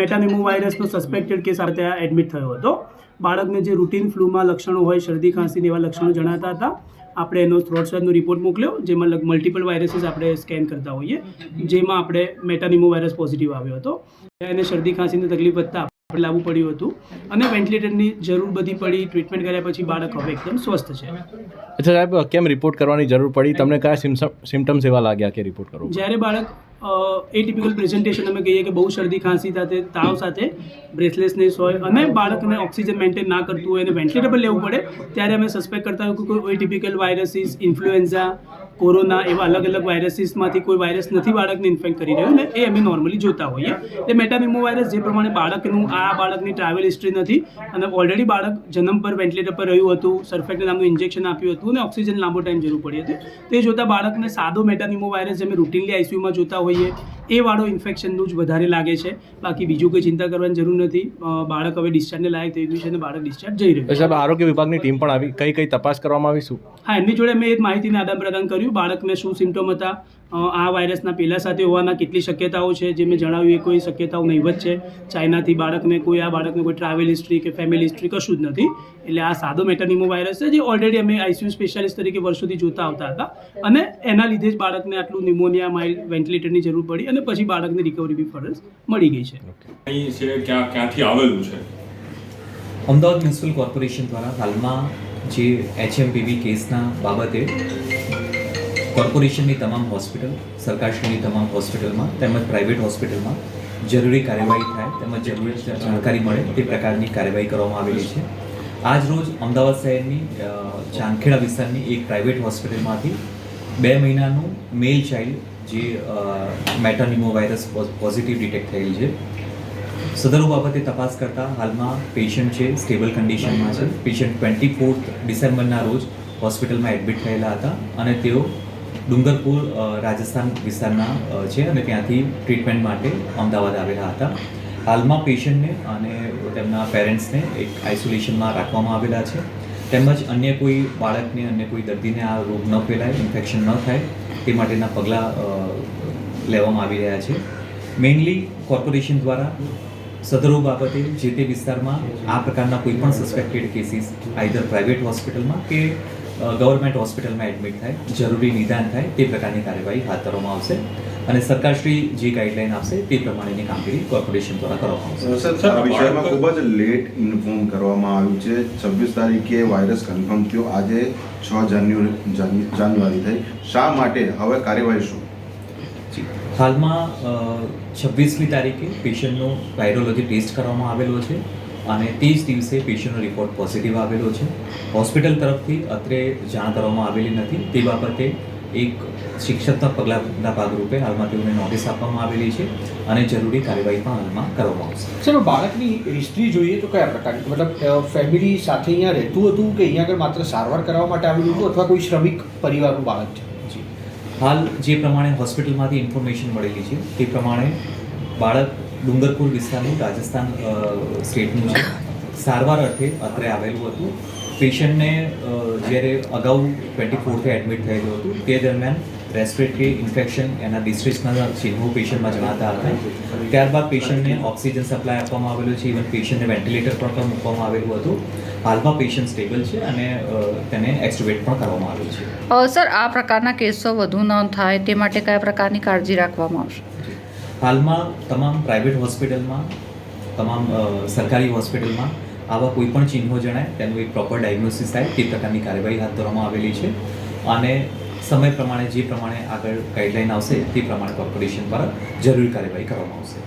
મેટાનિમો વાયરસનો suspected case આ ત્યાં એડમિટ થયો હતો. બાળકને જે રૂટીન ફ્લૂમાં લક્ષણો હોય, શરદી ખાંસીને એવા લક્ષણો જણાતા હતા. આપણે એનો થ્રોટ સ્વેબનો રિપોર્ટ મોકલ્યો, જેમાં મલ્ટિપલ વાયરસીસ આપણે સ્કેન કરતા હોઈએ, જેમાં આપણે મેટાનિમો વાયરસ પોઝિટિવ આવ્યો હતો. એને શરદી ખાંસીની તકલીફ વધતા આપણે લાવવું પડ્યું હતું અને વેન્ટિલેટરની જરૂર બધી પડી. ટ્રીટમેન્ટ કર્યા પછી બાળક હવે એકદમ સ્વસ્થ છે. અચ્છા સાહેબ, કેમ રિપોર્ટ કરવાની જરૂર પડી? તમને કયા સિમ્ટમ્સ એવા લાગ્યા કે રિપોર્ટ કરવો? જ્યારે બાળક એટિપિકલ પ્રેઝન્ટેશન અમે કહીએ કે બહુ શરદી ખાંસી સાથે, તાવ સાથે, બ્રેથલેસનેસ હોય અને બાળકને ઓક્સિજન મેન્ટેન ના કરતું હોય અને વેન્ટિલેટર પર લેવું પડે, ત્યારે અમે સસ્પેક્ટ કરતા હોય કે કોઈ એટિપિકલ વાયરસીસ, ઇન્ફ્લુએન્ઝા, કોરોના એવા અલગ અલગ વાયરસીસમાંથી કોઈ વાયરસ નથી બાળકને ઇન્ફેક્ટ કરી રહ્યો ને એ અમે નોર્મલી જોતા હોઈએ. એટલે મેટાનિમો વાયરસ જે પ્રમાણે બાળકની ટ્રાવેલ હિસ્ટ્રી નથી અને ઓલરેડી બાળક જન્મ પર વેન્ટિલેટર પર રહ્યું હતું, સલ્ફેક્ટન નામનું ઇન્જેક્શન આપ્યું હતું અને ઓક્સિજન લાંબો ટાઈમ જરૂર પડી હતી, તે જોતાં બાળકને સાદો મેટાનિમો વાયરસ જે અમે રૂટીનલી આઈસીયુમાં જોતા હોઈએ એ વાળો ઇન્ફેક્શનનું જ વધારે લાગે છે. બાકી બીજું કોઈ ચિંતા કરવાની જરૂર નથી. બાળક હવે ડિસ્ચાર્જને લાયક થઈ ગયું છે અને બાળક ડિસ્ચાર્જ જઈ રહ્યું છે. સાહેબ, આરોગ્ય વિભાગની ટીમ પણ આવી, કઈ તપાસ કરવામાં આવી? શું હા, એમની જોડે મેં એ માહિતીને આદાન પ્રદાન કર્યું. બાળકને શું સિમ્ટમ હતા, આ વાયરસના પહેલાં સાથે હોવાના કેટલી શક્યતાઓ છે, જે મેં જણાવ્યું એ કોઈ શક્યતાઓ નહીવત છે. ચાઇનાથી બાળકને કોઈ ટ્રાવેલ હિસ્ટ્રી કે ફેમિલી હિસ્ટ્રી કશું જ નથી. એટલે આ સાદો મેટાનિમો વાયરસ છે, જે ઓલરેડી અમે આઈસીયુ સ્પેશિયાલિસ્ટ તરીકે વર્ષોથી જોતા આવતા હતા અને એના લીધે જ બાળકને આટલું નિમોનિયા, માઇલ્ડ વેન્ટિલેટરની જરૂર પડી અને પછી બાળકને રિકવરી બી ફરજ મળી ગઈ છે. ક્યાંથી આવેલું છે? અમદાવાદ મ્યુનિસિપલ કોર્પોરેશન દ્વારા હાલમાં જે HMPV કેસના બાબતે કોર્પોરેશનની તમામ હોસ્પિટલ, સરકારશ્રીની તમામ હોસ્પિટલમાં તેમજ પ્રાઇવેટ હોસ્પિટલમાં જરૂરી કાર્યવાહી થાય તેમજ જરૂરી જાણકારી મળે તે પ્રકારની કાર્યવાહી કરવામાં આવેલી છે. આજ રોજ અમદાવાદ શહેરની ચાંદખેડા વિસ્તારની એક પ્રાઇવેટ હોસ્પિટલમાંથી 2 મહિનાનું મેલ ચાઇલ્ડ જે મેટાનિમો વાયરસ પોઝિટિવ ડિટેક્ટ થયેલ છે. સદરો બાબતે તપાસ કરતા હાલમાં પેશન્ટ છે સ્ટેબલ કન્ડિશનમાં છે. પેશન્ટ 24 ડિસેમ્બરના રોજ હોસ્પિટલમાં એડમિટ થયેલા હતા અને તેઓ ડુંગરપુર રાજસ્થાન વિસ્તારના છે અને ત્યાંથી ટ્રીટમેન્ટ માટે અમદાવાદ આવેલા હતા. હાલમાં પેશન્ટને અને તેમના પેરેન્ટ્સને એક આઇસોલેશનમાં રાખવામાં આવેલા છે. તેમજ અન્ય કોઈ બાળકને, અન્ય કોઈ દર્દીને આ રોગ ન ફેલાય, ઇન્ફેક્શન ન થાય તે માટેના પગલાં લેવામાં આવી રહ્યા છે. મેઇનલી કોર્પોરેશન દ્વારા સદરો બાબતે જે તે વિસ્તારમાં આ પ્રકારના કોઈ પણ સસ્પેક્ટેડ કેસીસ આઈધર પ્રાઇવેટ હોસ્પિટલમાં કે ગવર્મેન્ટ હોસ્પિટલમાં એડમિટ થાય, જરૂરી નિદાન થાય તે પ્રકારની કાર્યવાહી હાથ ધરવામાં આવશે અને સરકારશ્રી જે ગાઈડલાઈન આપશે તે પ્રમાણેની કામગીરી કોર્પોરેશન દ્વારા કરવામાં આવશે. આ વિષયમાં ખૂબ જ લેટ ઇન્ફોર્મ કરવામાં આવ્યું છે. 26 તારીખે વાયરસ કન્ફર્મ થયો, આજે 6 જાન્યુઆરી થઈ. શા માટે, હવે કાર્યવાહી શું? હાલમાં 26મી તારીખે પેશન્ટનો વાયરોલોજી ટેસ્ટ કરવામાં આવેલો છે અને તે જ દિવસે પેશન્ટનો રિપોર્ટ પોઝિટિવ આવેલો છે. હોસ્પિટલ તરફથી અત્રે જાણ કરવામાં આવેલી નથી. તે બાબતે એક શિક્ષાત્મક પગલાંના ભાગરૂપે હાલમાં તેઓને નોટિસ આપવામાં આવેલી છે અને જરૂરી કાર્યવાહી પણ હાલમાં કરવામાં આવશે. સર, બાળકની હિસ્ટ્રી જોઈએ તો કયા પ્રકારની, મતલબ ફેમિલી સાથે અહીંયા રહેતું હતું કે અહીંયા આગળ માત્ર સારવાર કરવા માટે આવેલું હતું અથવા કોઈ શ્રમિક પરિવારનું બાળક છે? હાલ જે પ્રમાણે હોસ્પિટલમાંથી ઇન્ફોર્મેશન મળેલી છે તે પ્રમાણે બાળક ડુંગરપુર વિસ્તારનું, રાજસ્થાન સ્ટેટનું છે. સારવાર અર્થે અત્રે આવેલું હતું. પેશન્ટને જ્યારે અગાઉ 24 એડમિટ થયેલું હતું તે દરમિયાન રેસ્પિરેટરી ઇન્ફેક્શન, એના ડિસ્ટ્રેસના ચિહ્નો પેશન્ટમાં જણાતા હતા. ત્યારબાદ પેશન્ટને ઓક્સિજન સપ્લાય આપવામાં આવેલો છે. ઇવન પેશન્ટને વેન્ટિલેટર પર પણ મૂકવામાં આવેલું હતું. હાલમાં પેશન્ટ સ્ટેબલ છે અને તેને એક્સટ્યુબેટ પણ કરવામાં આવેલ છે. સર, આ પ્રકારના કેસો વધુ ન થાય તે માટે કયા પ્રકારની કાળજી રાખવામાં આવશે? હાલમાં તમામ પ્રાઇવેટ હોસ્પિટલમાં, તમામ સરકારી હોસ્પિટલમાં આવા કોઈ પણ ચિહ્નો જણાય તેનું એક પ્રોપર ડાયગ્નોસિસ થાય તે પ્રકારની કાર્યવાહી હાથ ધરવામાં આવેલી છે અને સમય પ્રમાણે જે પ્રમાણે આગળ ગાઈડલાઈન આવશે તે પ્રમાણે કોર્પોરેશન દ્વારા જરૂરી કાર્યવાહી કરવામાં આવશે.